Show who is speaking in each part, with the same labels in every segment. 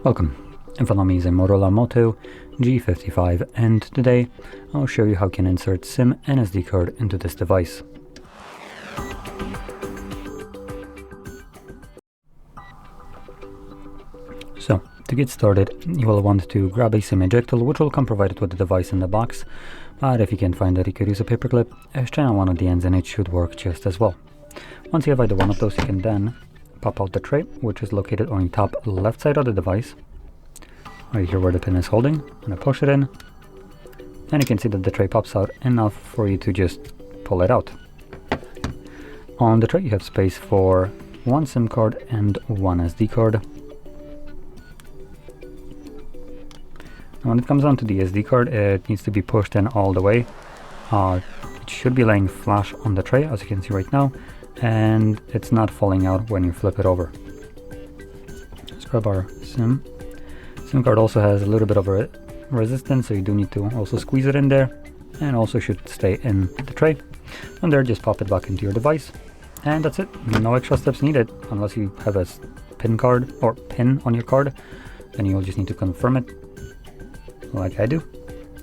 Speaker 1: Welcome. In front of me is a Motorola Moto G55, and today I'll show you how you can insert SIM and SD card into this device. So, to get started, you will want to grab a SIM ejector, which will come provided with the device in the box, but if you can't find it, you could use a paperclip, straight on one of the ends, and it should work just as well. Once you have either one of those, you can then pop out the tray, which is located on the top left side of the device, right here where the pin is holding. I'm going to push it in, and you can see that the tray pops out enough for you to just pull it out. On the tray you have space for one SIM card and one SD card. When it comes down to the SD card, it needs to be pushed in all the way. It should be laying flush on the tray, as you can see right now, and it's not falling out when you flip it over. Let's grab our SIM. SIM card also has a little bit of a resistance, so you do need to also squeeze it in there, and also should stay in the tray. And there, just pop it back into your device, and that's it. No extra steps needed, unless you have a PIN card or PIN on your card. Then you'll just need to confirm it, like I do.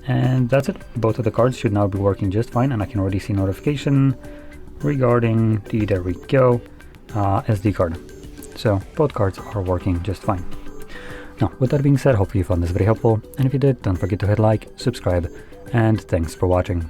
Speaker 1: And that's it. Both of the cards should now be working just fine, and I can already see notification regarding the, there we go, SD card. So both cards are working just fine. Now, with that being said, hopefully you found this very helpful, and if you did, don't forget to hit like, subscribe, and thanks for watching.